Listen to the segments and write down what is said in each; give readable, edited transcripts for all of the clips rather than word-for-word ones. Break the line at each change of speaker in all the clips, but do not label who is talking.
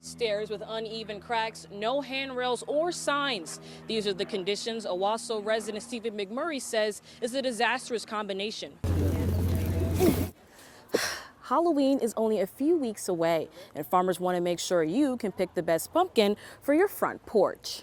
Stairs with uneven cracks, no handrails or signs. These are the conditions Owasso resident Stephen McMurray says is a disastrous combination. Halloween is only a few weeks away, and farmers want to make sure you can pick the best pumpkin for your front porch.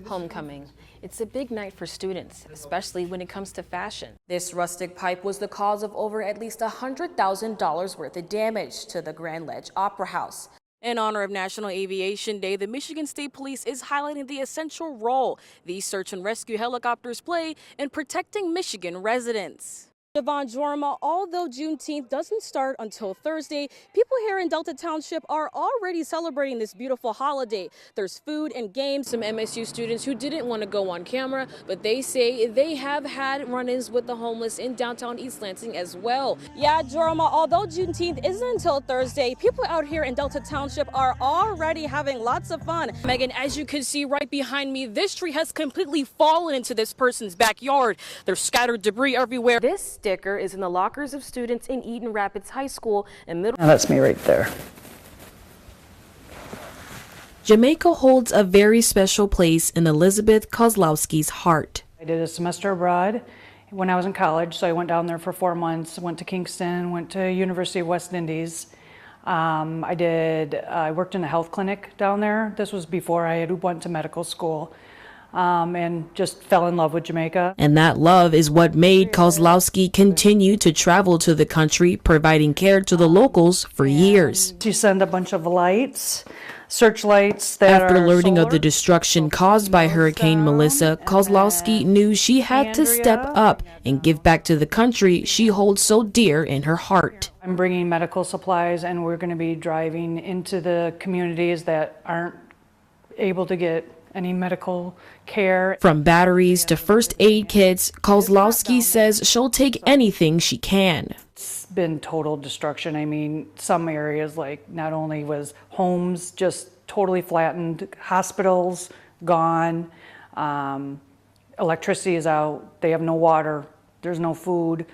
Homecoming. It's a big night for students, especially when it comes to fashion. This rustic pipe was the cause of over at least $100,000 worth of damage to the Grand Ledge Opera House. In honor of National Aviation Day, the Michigan State Police is highlighting the essential role these search and rescue helicopters play in protecting Michigan residents. Devon Jorma, although Juneteenth doesn't start until Thursday, people here in Delta Township are already celebrating this beautiful holiday. There's food and games. Some MSU students who didn't want to go on camera, but they say they have had run-ins with the homeless in downtown East Lansing as well. Yeah, Jorma, although Juneteenth isn't until Thursday, people out here in Delta Township are already having lots of fun. Megan, as you can see right behind me, this tree has completely fallen into this person's backyard. There's scattered debris everywhere. This sticker is in the lockers of students in Eden Rapids High School and Middle.
Now that's me right there.
Jamaica holds a very special place in Elizabeth Kozlowski's heart.
I did a semester abroad when I was in college, so I went down there for 4 months, went to Kingston, went to University of West Indies. I worked in a health clinic down there. This was before I had went to medical school. And just fell in love with Jamaica.
And that love is what made Kozlowski continue to travel to the country, providing care to the locals for years.
She sent a bunch of lights, searchlights that
After
are
learning
solar.
of the destruction caused by Hurricane Melissa, Kozlowski knew she had to step up and give back to the country she holds so dear in her heart.
I'm bringing medical supplies, and we're going to be driving into the communities that aren't able to get any medical care.
From batteries to first aid kits, Kozlowski says she'll take anything she can.
It's been total destruction. I mean, some areas, like, not only was homes just totally flattened, hospitals gone, electricity is out, they have no water, there's no food.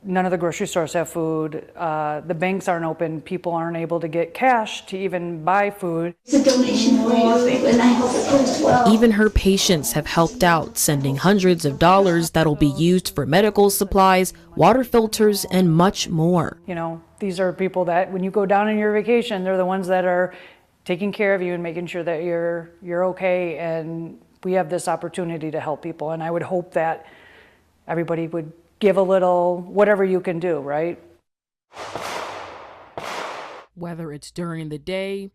None of the grocery stores have food. The banks aren't open. People aren't able to get cash to even buy food.
It's a donation for you, and I hope it goes well.
Even her patients have helped out, sending hundreds of dollars that'll be used for medical supplies, water filters, and much more.
You know, these are people that when you go down on your vacation, they're the ones that are taking care of you and making sure that you're okay. And we have this opportunity to help people. And I would hope that everybody would give a little, whatever you can do, right?
Whether it's during the day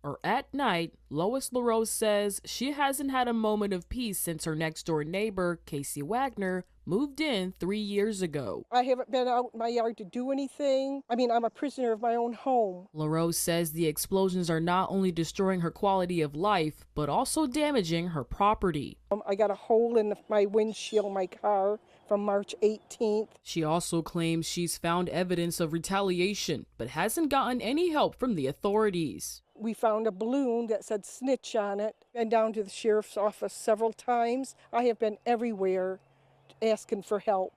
or at night, Lois LaRose says she hasn't had a moment of peace since her next-door neighbor, Casey Wagner, moved in 3 years ago.
I haven't been out in my yard to do anything. I mean, I'm a prisoner of my own home.
LaRose says the explosions are not only destroying her quality of life, but also damaging her property.
I got a hole in my windshield, my car, from March 18th.
She also claims she's found evidence of retaliation, but hasn't gotten any help from the authorities.
We found a balloon that said snitch on it. Been down to the sheriff's office several times. I have been everywhere asking for help.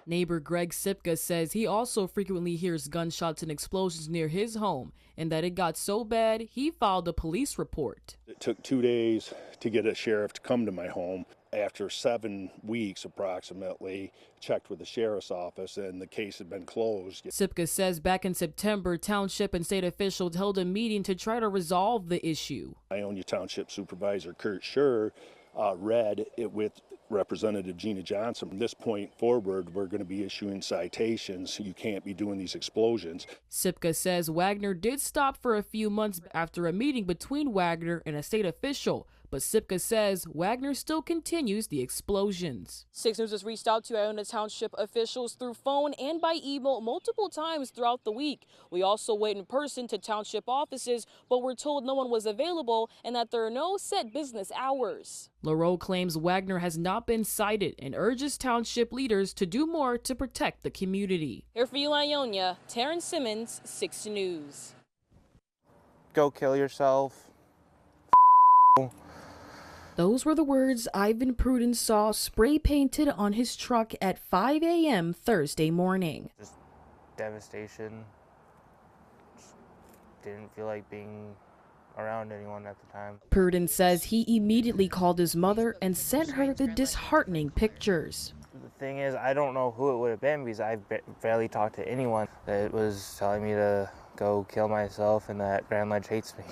Neighbor Greg Sipka says he also frequently hears gunshots and explosions near his home, and that it got so bad he filed a police report.
It took 2 days to get a sheriff to come to my home. After 7 weeks approximately, checked with the sheriff's office and the case had been closed.
Sipka says back in September, township and state officials held a meeting to try to resolve the issue.
Ionia Township Supervisor Kurt Scher read it with Representative Gina Johnson. From this point forward, we're going to be issuing citations. You can't be doing these explosions.
Sipka says Wagner did stop for a few months after a meeting between Wagner and a state official, but Sipka says Wagner still continues the explosions. 6 News has reached out to Ionia Township officials through phone and by email multiple times throughout the week. We also went in person to township offices, but we're told no one was available and that there are no set business hours. LaRoe claims Wagner has not been cited and urges township leaders to do more to protect the community. Here for you, Ionia, Taryn Simmons, 6 News.
Go kill yourself.
Those were the words Ivan Pruden saw spray painted on his truck at 5 a.m. Thursday morning.
Just devastation. didn't feel like being around anyone at the time.
Pruden says he immediately called his mother and sent her the disheartening pictures.
The thing is, I don't know who it would have been because I barely talked to anyone that was telling me to go kill myself and that Grand Ledge hates me.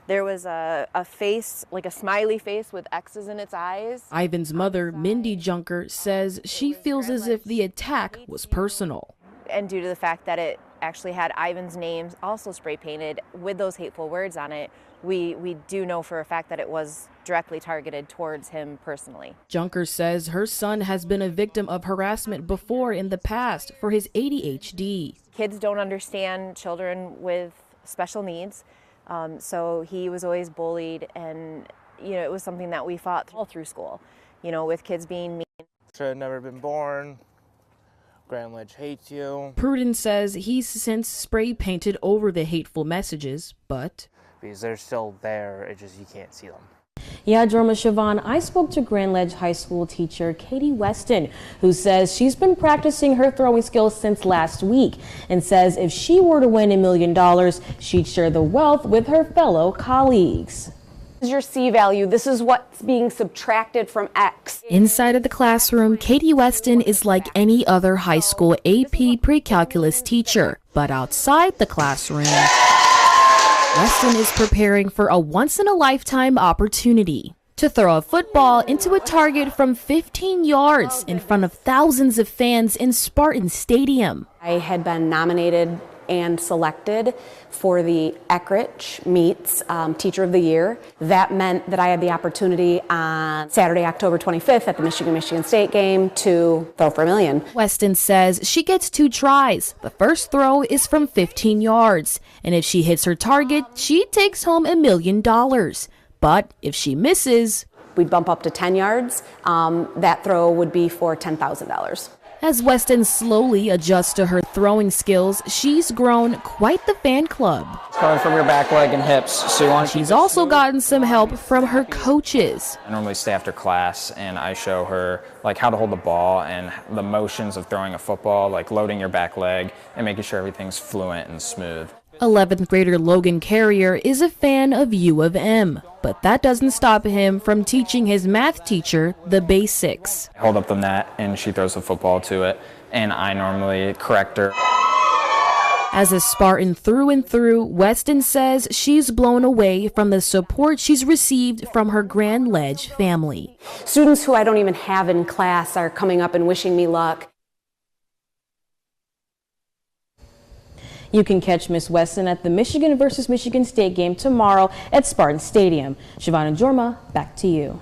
There was a face, like a smiley face with X's in its eyes.
Ivan's mother, Mindy Junker, says she feels as if the attack was personal.
And due to the fact that it actually had Ivan's name also spray painted with those hateful words on it, we do know for a fact that it was directly targeted towards him personally.
Junker says her son has been a victim of harassment before in the past for his ADHD.
Kids don't understand children with special needs, so he was always bullied, and it was something that we fought all through school, with kids being mean.
Should have never been born. Grand Ledge hates you.
Pruden says he's since spray painted over the hateful messages, but
Because they're still there, it's just you can't see them.
yeah, Jorma Siobhan, I spoke to Grand Ledge High School teacher Katie Weston, who says she's been practicing her throwing skills since last week and says if she were to win $1 million, she'd share the wealth with her fellow colleagues.
This is your C value. This is what's being subtracted from X.
Inside of the classroom, Katie Weston is like any other high school AP pre-calculus teacher, but outside the classroom, Weston is preparing for a once-in-a-lifetime opportunity to throw a football into a target from 15 yards in front of thousands of fans in Spartan Stadium.
I had been nominated and selected for the Eckrich Meets Teacher of the Year. That meant that I had the opportunity on Saturday, October 25th at the Michigan State game to throw for $1 million.
Weston says she gets 2 tries. The first throw is from 15 yards, and if she hits her target, she takes home $1 million. But if she misses,
We'd bump up to 10 yards. That throw would be for $10,000.
as Weston slowly adjusts to her throwing skills, she's grown quite the fan club.
It's coming from your back leg and hips, so you want to
She's also gotten some help from her coaches.
I normally stay after class and I show her like how to hold the ball and the motions of throwing a football, like loading your back leg and making sure everything's fluent and smooth.
11th grader Logan Carrier is a fan of U of M, but that doesn't stop him from teaching his math teacher the basics.
I hold up the net and she throws the football to it and I normally correct her.
As a Spartan through and through, Weston says she's blown away from the support she's received from her Grand Ledge family.
Students who I don't even have in class are coming up and wishing me luck.
You can catch Miss Weston at the Michigan versus Michigan State game tomorrow at Spartan Stadium. Siobhan and Jorma, back to you.